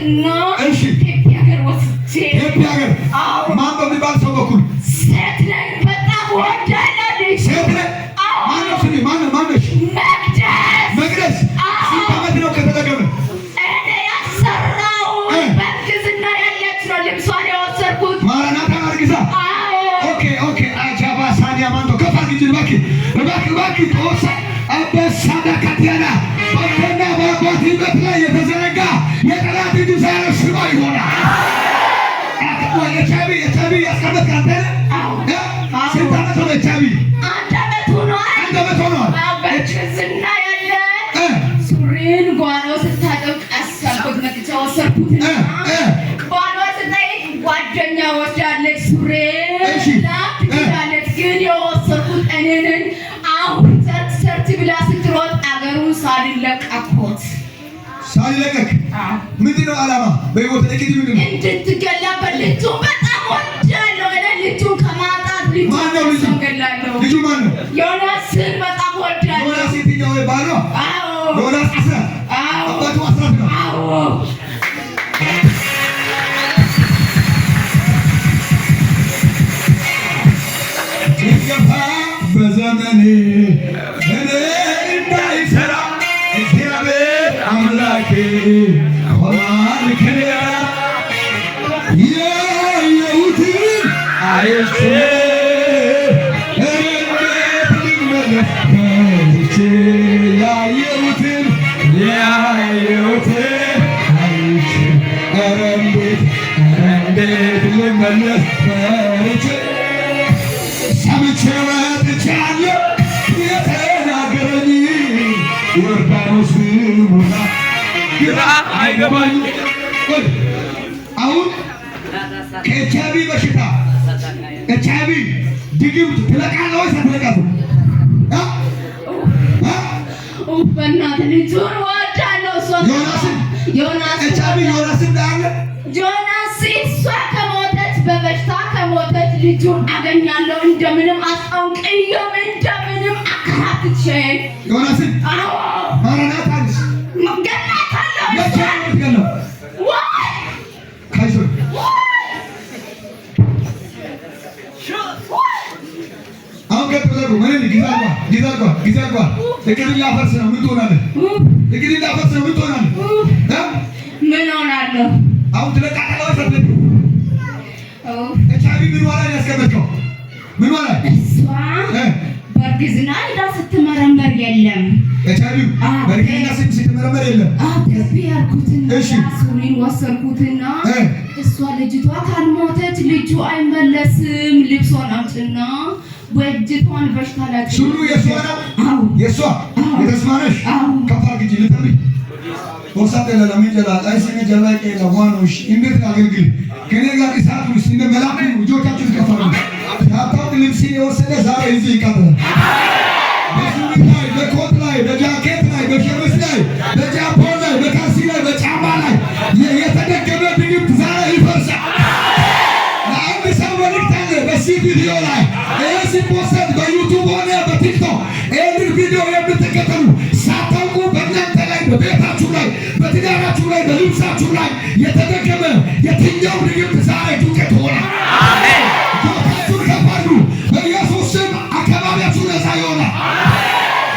ወሰድኩትና እሺ ቴፒያገር ወስጄ ቴፒያገር ማን በሚባል ሰው በኩል ሴት ነኝ በጣም ወዳለሁ ሴት ነኝ ማነው ስሚ ማነሽ መቅደስ ስንት ዓመት ነው ከተጠቀመ እኔ ያሰራው በእርግዝና ያለች ነው ልብሷን የወሰድኩት ማራናታ አርግዛ ኦኬ አጃባ ሳዲያ ማንቶ ከፋት እንጂ እባክህ ተወሳ አበሳዳ ካቲያና በተና በአባቴ ቤት ላይ የተዘረጋ የጠላት እጅ ዛሬ ሽባ ይሆናል። የቻቢ ያስቀመጥክ አንተ ነህ? ስንት ዓመት ሆነ ቻቢ? አንድ ዓመት ሆኗል። በእርግዝና ያለ ሱሪን ጓሮ ስታጠብ ቀሰልኩት መጥቼ ወሰድኩትና ጓሮ ስጠይቅ ጓደኛ ወስዳለች ሱሪን ትላለች ግን የወሰድኩት እኔ ነኝ። አሁን ሰርት ብላ ስትሮጥ አገሩን ሳልለቀቅኩት ሳልለቀቅ ምንድን ነው ዓላማ? በሕይወት ለቅድ ምንድን ነው? እንድትገላበት ልጁን በጣም ወዳለሁ። እኔ ልጁን ከማጣት ልጁን ገላለሁ። ልጁ ማን ነው? ዮናስን በጣም ወዳለሁ። ዮናስ የትኛው ባሏ? ዮናስ አስራት አባቱ አስራት ነው። ሲገፋ በዘመኔ እኔ እንዳይሰራ እግዚአብሔር አምላኬ ሆኗል ከኔ ጋር ያየሁትን አይቼ እንዴት ልመለስ ከልቼ ያየሁትን አይቼ ኧረ እንዴት ልመለስ ከልቼ ሰምቼ ወጥቻለሁ የተናገረኝ ዮርዳኖስ ሙላ ግራ አይገባኝ። አሁን ከኤችአይቪ በሽታ ኤችአይቪ ድግምት ትለቃለህ ወይስ አትለቃትም? በእናትህ ልጁን እወዳለሁ። ዮናስ ኤችአይቪ ዮናስን እንዳለ ዮናስ እሷ ከሞተች በበሽታ ከሞተች ልጁን አገኛለሁ እንደምንም አስጠንቅየው እንደምንም አካትቼ ዮናስን ማራናታንስ ገላታለሁ ካይሶ አሁን ከተዘሩ ምን ጊዛጓ እቅድ ላፈርስ ነው። ምን ትሆናለህ? እቅድ ላፈርስ ነው። ምን ትሆናለህ? ምን ሆናለሁ? አሁን ትለቃለህ ወይ ፈትለቅ? ኤችአይቪ ምን ዋላ ያስቀመጥከው? ምን ዋላ እሷ በእርግዝና ሄዳ ስትመረመር የለም። ኤችአይቪ በእርግዝና ስትመረመር የለም። ገቢ ያልኩትና ሱሪን ወሰድኩትና እሷ ልጅቷ ካልሞተች ልጁ አይመለስም። ልብሷን አምጥና ወጅቷን በሽታ ላይ ሱሩ የሷ ነው። የሷ የተስማነሽ ከፋ ግጂ ልተሪ ወሳተ ለሚጀላ አይሰኝ ጀላቄ ለዋኖሽ እንዴት አገልግል ከኔ ጋር ኢሳቱ እንደ መላኩ ልጆቻችን ከፋሉ ታጣው ልብስ የወሰደ ዛሬ እዚህ ይቀበላል። በሱሪ ላይ በኮት ላይ በጃኬት ላይ በሸሚዝ ላይ በጃፖን ላይ በካሲ ላይ በጫማ ላይ የተደገመ ድግምት ዛሬ ይፈርሳል። ለአንድ ሰው መልእክት አለ። በዚህ ቪዲዮ ላይ ሲፖስት በዩቱብ ሆነ በቲክቶክ ይህንን ቪዲዮ የምትከተሉ ሳታውቁ በእናንተ ላይ በቤታችሁ ላይ በትዳራችሁ ላይ በልብሳችሁ ላይ የተደገመ የትኛው ድግምት ዛሬ ዱቄት ሆኗል። ጆታችሁን ከባዱ በኢየሱስ ስም አካባቢያችሁ ነፃ ይሆናል።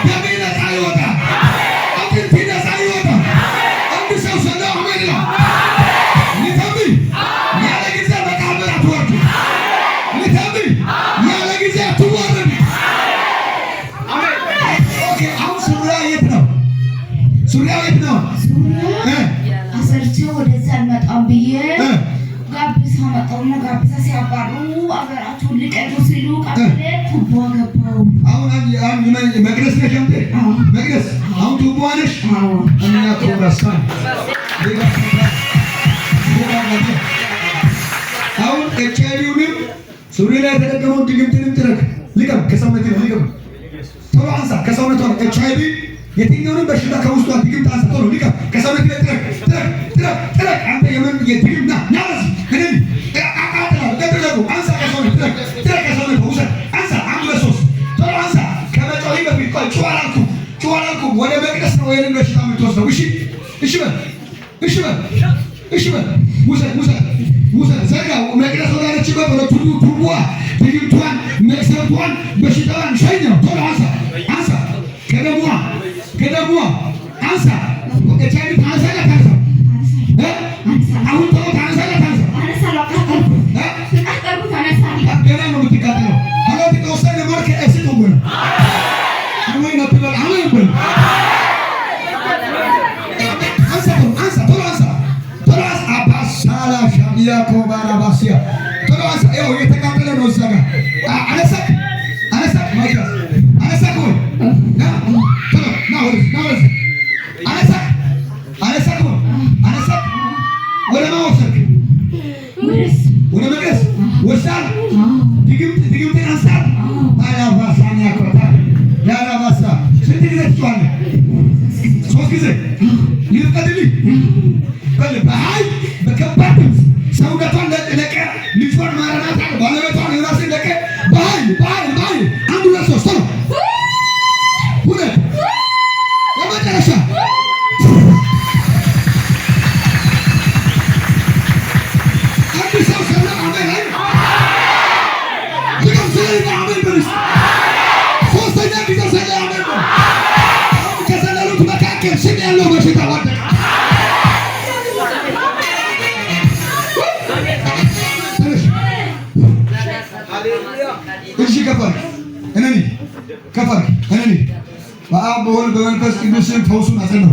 ደሜ ነፃ ይወጣል። አጥንቴ ነፃ ይወጣል። አንድ ሰው ሰላም አሜን ይላል። ሊተምቢ ያለ ጊዜ መቃብር አትወርዱ። ሊተምቢ ያለ ጊዜ አትወርዱ። ኦኬ አሁን ሱሪያ የት ነው? አሰርቼ ወደዛ አልመጣም ብዬ ጋብሳ መጣውና ጋብሳ ሲያባሩ አገራቸውን ሊቀዱ ሲሉ ቀጥሌ ቱቦ ገባው። አሁን መቅደስ ነሽ አንተ? መቅደስ አሁን ቱቦ ነሽ? እና ኮራሳ አሁን ኤችአይቪውንም ሱሪ ላይ የተደገመውን ድግምትንም ትረክ ልቀም ከሰውነት ነው ልቀም ቶሎ አንሳ ከሰውነት ነው ኤችአይቪ የትኛውንም በሽታ ከውስጡ ድግምት አንሳ ቶሎ ልቀም ከሰውነት ላይ ትረክ አንተ የምን የድግምና ናስ ምንም አቃጥላ ደደረጉ አንሳ ከሰውነት ትረክ ከሰውነት ውሰድ አንሳ አንዱ ለሶስት ቶሎ አንሳ ከመጮሂ በፊት ቆይ ጩዋላልኩ ወደ መቅደስ ነው ወይንም በሽታ የምትወስደው እሺ በል እሺ በል ውሰድ ዘጋው መቅደስ ወዳለችበት ወደ ቱቡዋ ድግምቷን መቅሰፍቷን በሽታዋን ሸኘው። ቶሎ አንሳ ከደሟ አንሳ እቻይ ታንሳለህ አሁን ቶሎ ታንሳለህ ገና ነው የምትቃጠለው። ሀላፊ ተወሰነ ማርከ እስት ወገን አሁን ነው ተበል አሁን በል አባሳላ ሻቢያ ኮባራባሲያ ቶሎ አንሳ። ያው እየተቃጠለ ነው እዛ ጋር አነሳክ ማይካ አነሳክ ወይ ቶሎ ና ወደ አነሳክ ወደ ማወሰክ ወደ መቅደስ ወሳል ድግምትን አንሳል አላባሳኛ ኮታ ያላባሳ ስንት ጊዜ ትጮኻለህ? 3 ጊዜ ይልቀድልኝ በል በኃይል በከባድ ድምፅ ሰውነቷን ለቀ ልጇን ማረናት ባለቤቷን ራስን ለቀ በኃይል 1 2 3 ቶሎ ሁለት የመጨረሻ ስም ያለው በሽታ ወደቀ። እሺ ከፈል እነኒ በአብ በወልድ በመንፈስ ቅዱስ ፈውሱን አጸናው።